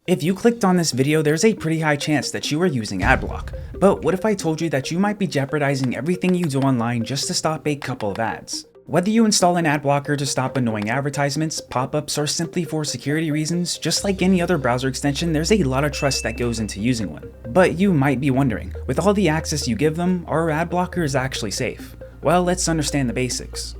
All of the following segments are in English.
If you clicked on this video, there's a pretty high chance that you are using AdBlock. But what if I told you that you might be jeopardizing everything you do online just to stop a couple of ads? Whether you install an ad blocker to stop annoying advertisements, pop-ups, or simply for security reasons, just like any other browser extension, there's a lot of trust that goes into using one. But you might be wondering, with all the access you give them, are ad blockers actually safe? Well, let's understand the basics.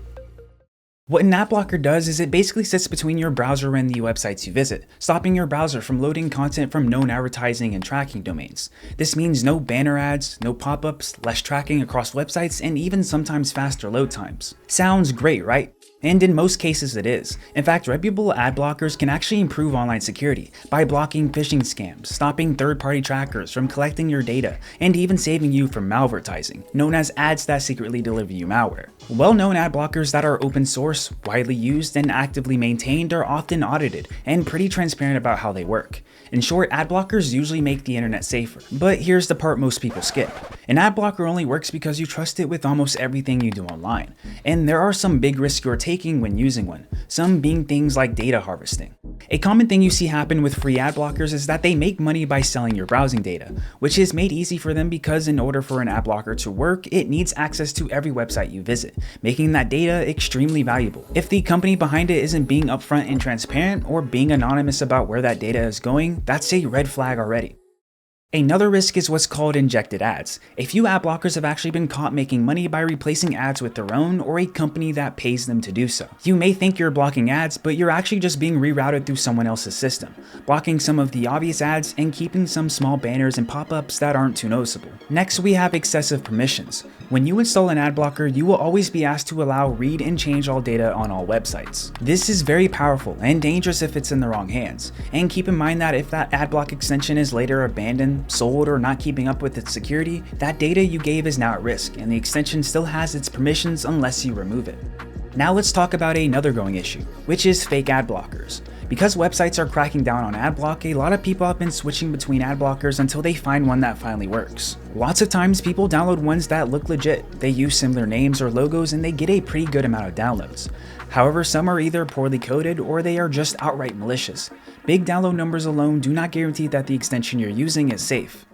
What an ad blocker does is it basically sits between your browser and the websites you visit, stopping your browser from loading content from known advertising and tracking domains. This means no banner ads, no pop-ups, less tracking across websites, and even sometimes faster load times. Sounds great, right? And in most cases it is. In fact, reputable ad blockers can actually improve online security by blocking phishing scams, stopping third-party trackers from collecting your data, and even saving you from malvertising, known as ads that secretly deliver you malware. Well-known ad blockers that are open source, widely used, and actively maintained are often audited and pretty transparent about how they work. In short, ad blockers usually make the internet safer. But here's the part most people skip. An ad blocker only works because you trust it with almost everything you do online. And there are some big risks you're taking when using one, some being things like data harvesting. A common thing you see happen with free ad blockers is that they make money by selling your browsing data, which is made easy for them because in order for an ad blocker to work, it needs access to every website you visit, making that data extremely valuable. If the company behind it isn't being upfront and transparent or being anonymous about where that data is going, that's a red flag already. Another risk is what's called injected ads. A few ad blockers have actually been caught making money by replacing ads with their own or a company that pays them to do so. You may think you're blocking ads, but you're actually just being rerouted through someone else's system, blocking some of the obvious ads and keeping some small banners and pop-ups that aren't too noticeable. Next, we have excessive permissions. When you install an ad blocker, you will always be asked to allow read and change all data on all websites. This is very powerful and dangerous if it's in the wrong hands. And keep in mind that if that ad block extension is later abandoned, sold, or not keeping up with its security, that data you gave is now at risk, and the extension still has its permissions unless you remove it. Now let's talk about another growing issue, which is fake ad blockers. Because websites are cracking down on AdBlock, a lot of people have been switching between ad blockers until they find one that finally works. Lots of times people download ones that look legit. They use similar names or logos and they get a pretty good amount of downloads. However, some are either poorly coded or they are just outright malicious. Big download numbers alone do not guarantee that the extension you're using is safe.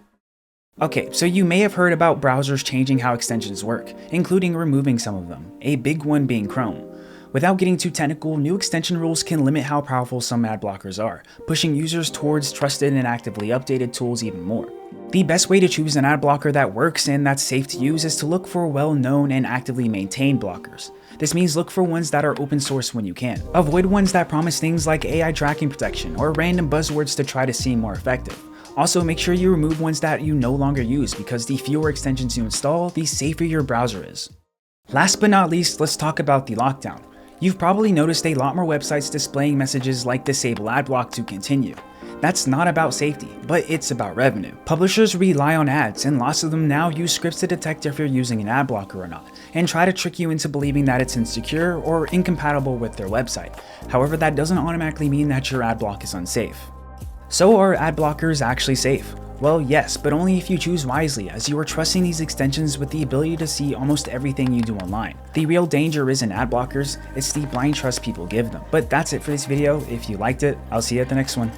Okay, so you may have heard about browsers changing how extensions work, including removing some of them, a big one being Chrome. Without getting too technical, new extension rules can limit how powerful some ad blockers are, pushing users towards trusted and actively updated tools even more. The best way to choose an ad blocker that works and that's safe to use is to look for well-known and actively maintained blockers. This means look for ones that are open source when you can. Avoid ones that promise things like AI tracking protection or random buzzwords to try to seem more effective. Also, make sure you remove ones that you no longer use because the fewer extensions you install, the safer your browser is. Last but not least, let's talk about the lockdown. You've probably noticed a lot more websites displaying messages like disable AdBlock to continue. That's not about safety, but it's about revenue. Publishers rely on ads, and lots of them now use scripts to detect if you're using an ad blocker or not, and try to trick you into believing that it's insecure or incompatible with their website. However, that doesn't automatically mean that your ad block is unsafe. So are ad blockers actually safe? Well, yes, but only if you choose wisely, as you are trusting these extensions with the ability to see almost everything you do online. The real danger isn't ad blockers, it's the blind trust people give them. But that's it for this video. If you liked it, I'll see you at the next one.